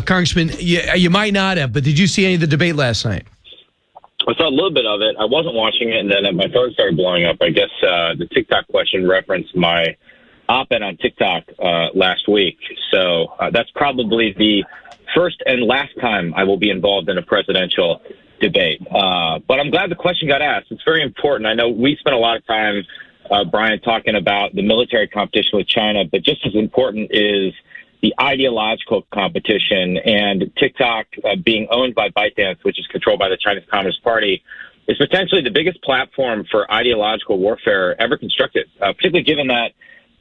Congressman, you might not have, but did you see any of the debate last night? I saw a little bit of it. I wasn't watching it, and then my phone started blowing up. I guess the TikTok question referenced my op-ed on TikTok last week. So that's probably the first and last time I will be involved in a presidential debate. But I'm glad the question got asked. It's very important. I know we spent a lot of time, Brian, talking about the military competition with China, but just as important is the ideological competition, and TikTok being owned by ByteDance, which is controlled by the Chinese Communist Party, is potentially the biggest platform for ideological warfare ever constructed, particularly given that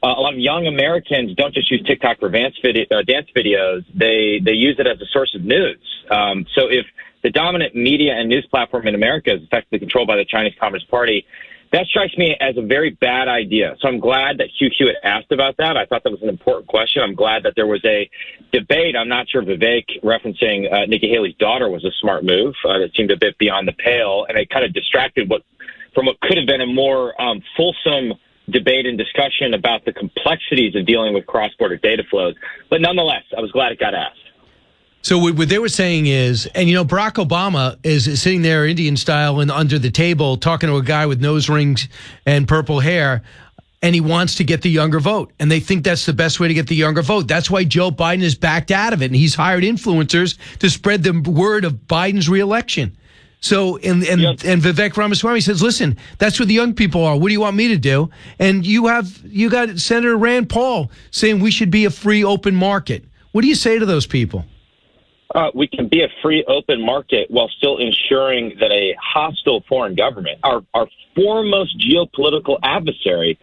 a lot of young Americans don't just use TikTok for dance videos. They use it as a source of news. So if the dominant media and news platform in America is effectively controlled by the Chinese Communist Party, that strikes me as a very bad idea. So I'm glad that Hugh Hewitt asked about that. I thought that was an important question. I'm glad that there was a debate. I'm not sure Vivek referencing Nikki Haley's daughter was a smart move. It seemed a bit beyond the pale, and it kind of distracted from what could have been a more fulsome debate and discussion about the complexities of dealing with cross-border data flows. But nonetheless, I was glad it got asked. So what they were saying is, and Barack Obama is sitting there Indian style and under the table talking to a guy with nose rings and purple hair, and he wants to get the younger vote. And they think that's the best way to get the younger vote. That's why Joe Biden has backed out of it, and he's hired influencers to spread the word of Biden's reelection. So, and Vivek Ramaswamy says, listen, that's what the young people are. What do you want me to do? And you got Senator Rand Paul saying we should be a free, open market. What do you say to those people? We can be a free, open market while still ensuring that a hostile foreign government, our foremost geopolitical adversary,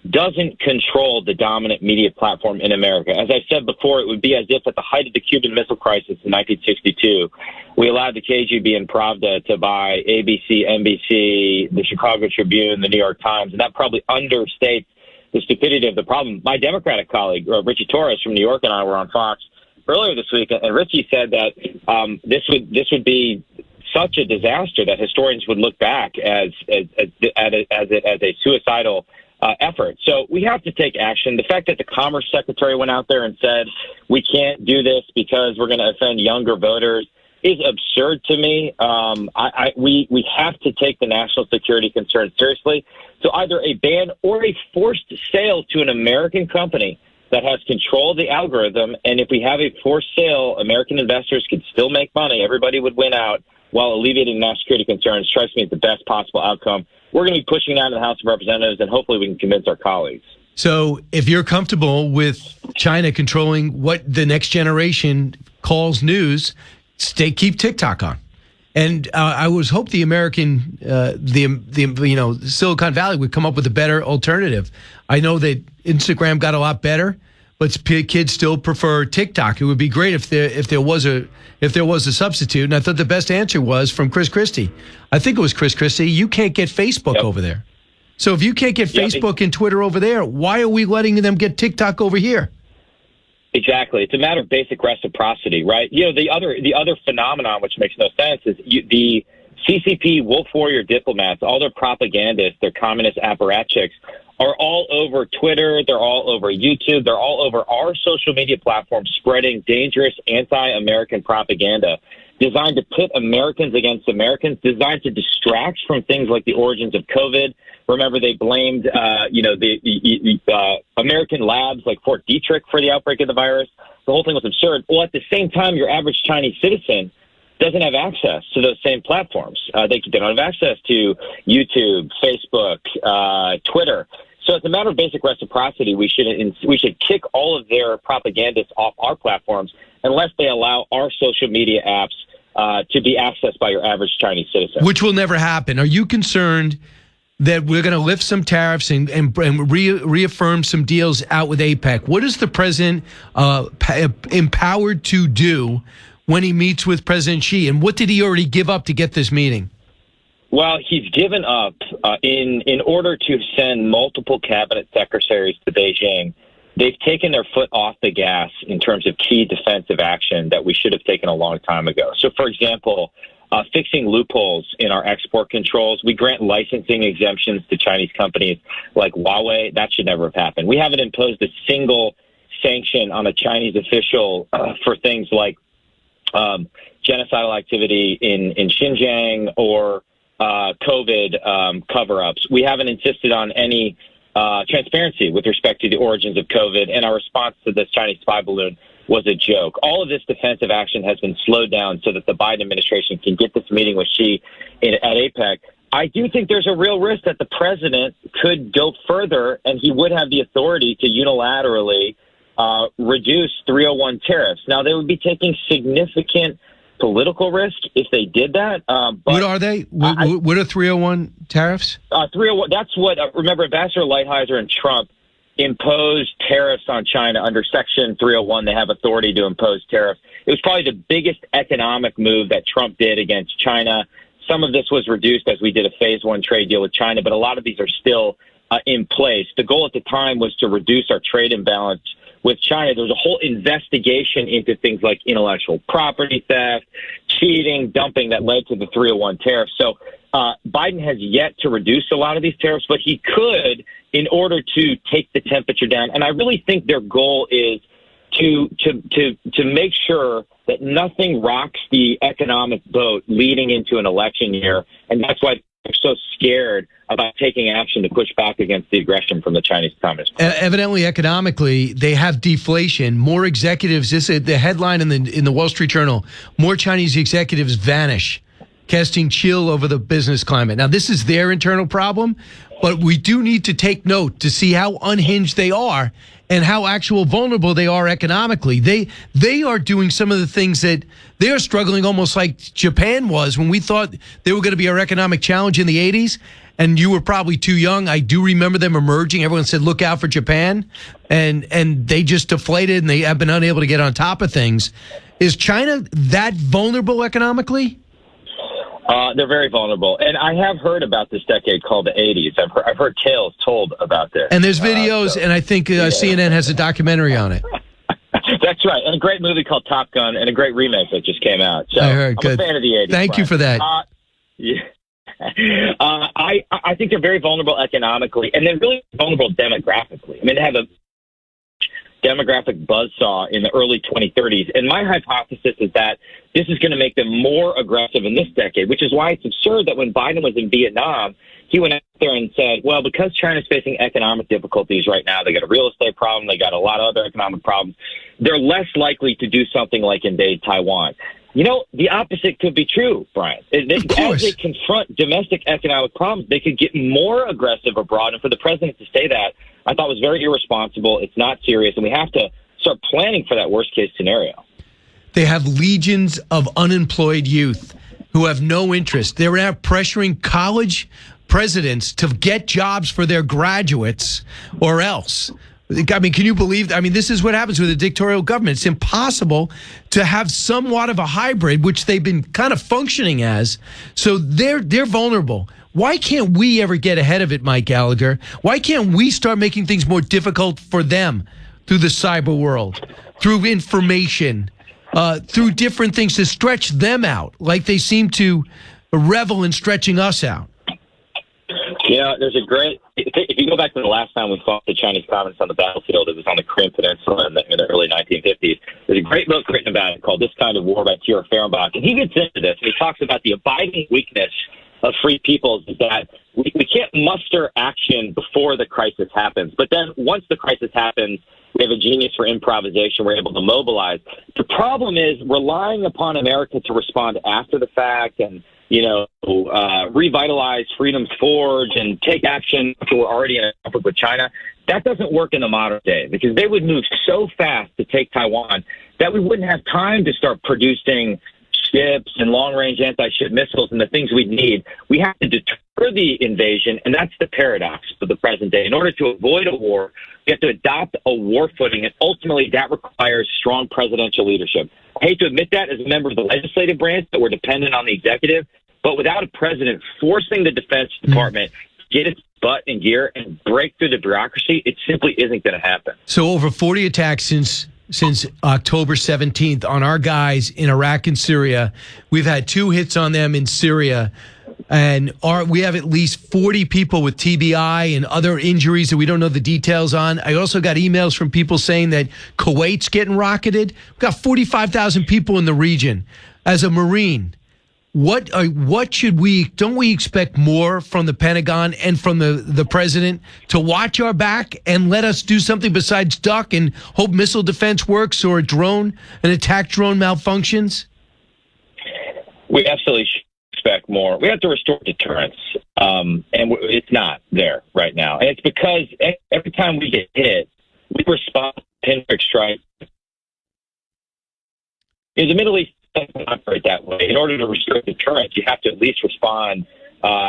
doesn't control the dominant media platform in America. As I said before, it would be as if at the height of the Cuban Missile Crisis in 1962, we allowed the KGB and Pravda to buy ABC, NBC, the Chicago Tribune, the New York Times, and that probably understates the stupidity of the problem. My Democratic colleague, Richie Torres from New York, and I were on Fox earlier this week, and Richie said that this would be such a disaster that historians would look back as a suicidal effort. So we have to take action. The fact that the Commerce Secretary went out there and said we can't do this because we're going to offend younger voters is absurd to me. We have to take the national security concerns seriously. So either a ban or a forced sale to an American company that has control of the algorithm. And if we have a forced sale, American investors could still make money. Everybody would win out while alleviating national security concerns. Strikes me as the best possible outcome. We're going to be pushing that in the House of Representatives, and hopefully we can convince our colleagues. So if you're comfortable with China controlling what the next generation calls news, keep TikTok on. And I was hope the American, Silicon Valley would come up with a better alternative. I know that Instagram got a lot better, but kids still prefer TikTok. It would be great if there was a substitute. And I thought the best answer was from Chris Christie. I think it was Chris Christie. You can't get Facebook over there. So if you can't get Facebook and Twitter over there, why are we letting them get TikTok over here? Exactly. It's a matter of basic reciprocity, right? The other phenomenon, which makes no sense, is the CCP wolf warrior diplomats, all their propagandists, their communist apparatchiks, are all over Twitter. They're all over YouTube. They're all over our social media platforms spreading dangerous anti-American propaganda designed to pit Americans against Americans, designed to distract from things like the origins of COVID. Remember, they blamed, the American labs like Fort Detrick for the outbreak of the virus. The whole thing was absurd. Well, at the same time, your average Chinese citizen doesn't have access to those same platforms. They don't have access to YouTube, Facebook, Twitter. So it's a matter of basic reciprocity. We should kick all of their propagandists off our platforms unless they allow our social media apps to be accessed by your average Chinese citizen. Which will never happen. Are you concerned that we're going to lift some tariffs and reaffirm some deals out with APEC? What is the president empowered to do when he meets with President Xi? And what did he already give up to get this meeting? Well, he's given up in order to send multiple cabinet secretaries to Beijing. They've taken their foot off the gas in terms of key defensive action that we should have taken a long time ago. So, for example, fixing loopholes in our export controls. We grant licensing exemptions to Chinese companies like Huawei. That should never have happened. We haven't imposed a single sanction on a Chinese official for things like genocidal activity in Xinjiang or COVID cover-ups. We haven't insisted on any transparency with respect to the origins of COVID, and our response to this Chinese spy balloon was a joke. All of this defensive action has been slowed down so that the Biden administration can get this meeting with Xi at APEC. I do think there's a real risk that the president could go further, and he would have the authority to unilaterally reduce 301 tariffs. Now, they would be taking significant political risk if they did that. But what are they? What are 301 tariffs? 301. That's what. Remember, Ambassador Lighthizer and Trump imposed tariffs on China under Section 301. They have authority to impose tariffs. It was probably the biggest economic move that Trump did against China. Some of this was reduced as we did a phase one trade deal with China, but a lot of these are still in place. The goal at the time was to reduce our trade imbalance with China. There was a whole investigation into things like intellectual property theft, cheating, dumping that led to the 301 tariffs. So Biden has yet to reduce a lot of these tariffs, but he could in order to take the temperature down. And I really think their goal is to make sure that nothing rocks the economic boat leading into an election year. And that's why they're so scared about taking action to push back against the aggression from the Chinese Communist Party. Evidently, economically, they have deflation. More executives, this is the headline in the Wall Street Journal, more Chinese executives vanish, casting chill over the business climate. Now, this is their internal problem, but we do need to take note to see how unhinged they are and how actual vulnerable they are economically. They are doing some of the things that they are struggling almost like Japan was when we thought they were going to be our economic challenge in the 80s. And you were probably too young. I do remember them emerging. Everyone said, look out for Japan. And they just deflated and they have been unable to get on top of things. Is China that vulnerable economically? They're very vulnerable. And I have heard about this decade called the 80s. I've heard tales told about this. And there's videos, and I think CNN has a documentary on it. That's right. And a great movie called Top Gun and a great remake that just came out. So I heard. I'm a fan of the 80s. Thank you for that. Yeah. I think they're very vulnerable economically and then really vulnerable demographically. I mean, they have a demographic buzzsaw in the early 2030s. And my hypothesis is that this is going to make them more aggressive in this decade, which is why it's absurd that when Biden was in Vietnam, he went out there and said, well, because China's facing economic difficulties right now, they got a real estate problem, they got a lot of other economic problems, they're less likely to do something like invade Taiwan. You know, the opposite could be true, Brian. As they confront domestic economic problems, they could get more aggressive abroad. And for the president to say that, I thought was very irresponsible. It's not serious. And we have to start planning for that worst-case scenario. They have legions of unemployed youth who have no interest. They're now pressuring college presidents to get jobs for their graduates or else. I mean, can you believe? I mean, this is what happens with a dictatorial government. It's impossible to have somewhat of a hybrid, which they've been kind of functioning as. So they're vulnerable. Why can't we ever get ahead of it, Mike Gallagher? Why can't we start making things more difficult for them through the cyber world, through information, through different things to stretch them out like they seem to revel in stretching us out? You know, there's a great, if you go back to the last time we fought the Chinese communists on the battlefield, it was on the Korean Peninsula in the early 1950s. There's a great book written about it called This Kind of War by T.R. Fehrenbach. And he gets into this, and he talks about the abiding weakness of free peoples is that we can't muster action before the crisis happens. But then once the crisis happens, we have a genius for improvisation. We're able to mobilize. The problem is relying upon America to respond after the fact and, you know, revitalize Freedom's Forge and take action after we're already in a conflict with China. That doesn't work in the modern day because they would move so fast to take Taiwan that we wouldn't have time to start producing ships and long-range anti-ship missiles and the things we need. We have to deter the invasion, and that's the paradox of the present day. In order to avoid a war, we have to adopt a war footing, and ultimately that requires strong presidential leadership. I hate to admit that as a member of the legislative branch that we're dependent on the executive, but without a president forcing the Defense Department to get its butt in gear and break through the bureaucracy, it simply isn't going to happen. So over 40 attacks since October 17th on our guys in Iraq and Syria. We've had 2 hits on them in Syria. And we have at least 40 people with TBI and other injuries that we don't know the details on. I also got emails from people saying that Kuwait's getting rocketed. We've got 45,000 people in the region. As a Marine, what should don't we expect more from the Pentagon and from the president to watch our back and let us do something besides duck and hope missile defense works or an attack drone malfunctions? We absolutely should expect more. We have to restore deterrence, and it's not there right now. And it's because every time we get hit, we respond to pinprick strike. In the Middle East, it doesn't operate that way. In order to restore deterrence, you have to at least respond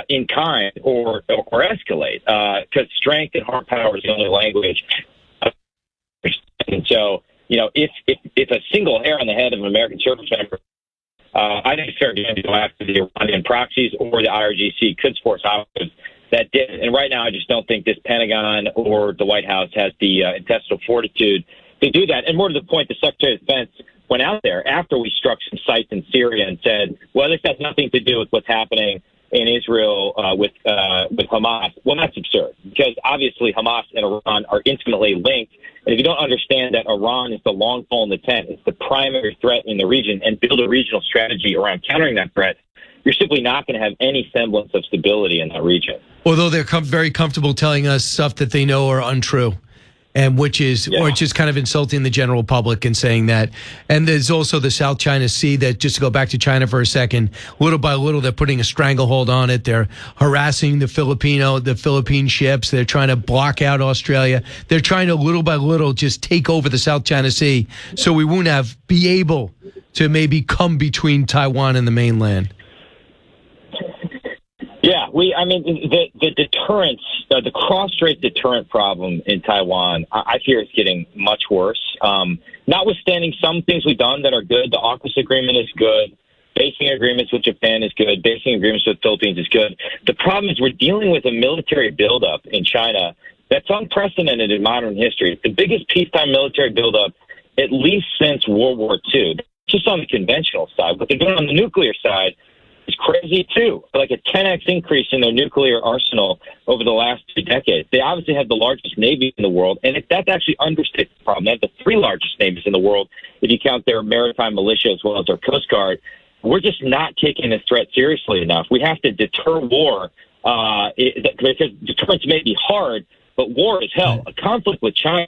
in kind or escalate, because strength and hard power is the only language. And so, if a single hair on the head of an American service member, I think it's fair game to go after the Iranian proxies or the IRGC Quds Force operatives that did. And right now, I just don't think this Pentagon or the White House has the intestinal fortitude to do that. And more to the point, the Secretary of Defense went out there after we struck some sites in Syria and said, well, this has nothing to do with what's happening in Israel with Hamas. Well, that's absurd, because obviously Hamas and Iran are intimately linked. And if you don't understand that Iran is the long pole in the tent, it's the primary threat in the region, and build a regional strategy around countering that threat, you're simply not going to have any semblance of stability in that region. Although they're very comfortable telling us stuff that they know are untrue. And which is kind of insulting the general public and saying that. And there's also the South China Sea that, just to go back to China for a second, little by little, they're putting a stranglehold on it. They're harassing the Philippine ships. They're trying to block out Australia. They're trying to, little by little, just take over the South China Sea so we won't be able to maybe come between Taiwan and the mainland. Yeah, the deterrence, the cross-strait deterrent problem in Taiwan, I fear it's getting much worse. Notwithstanding some things we've done that are good, the AUKUS agreement is good, basing agreements with Japan is good, basing agreements with the Philippines is good. The problem is we're dealing with a military buildup in China that's unprecedented in modern history. It's the biggest peacetime military buildup at least since World War II, just on the conventional side. What they're doing on the nuclear side is crazy too, like a 10x increase in their nuclear arsenal over the last 2 decades. They obviously have the largest navy in the world, and that's actually understates the problem. They have the 3 largest navies in the world if you count their maritime militia as well as their Coast Guard. We're just not taking this threat seriously enough. We have to deter war, because deterrence may be hard, but war is hell. A conflict with China,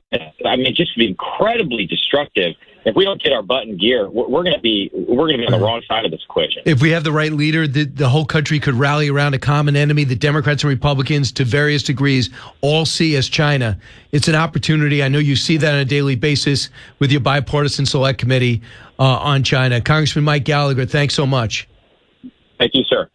just be incredibly destructive. If we don't get our butt in gear, we're going to be on the wrong side of this equation. If we have the right leader, the whole country could rally around a common enemy. The Democrats and Republicans, to various degrees, all see as China. It's an opportunity. I know you see that on a daily basis with your bipartisan select committee on China. Congressman Mike Gallagher, thanks so much. Thank you, sir.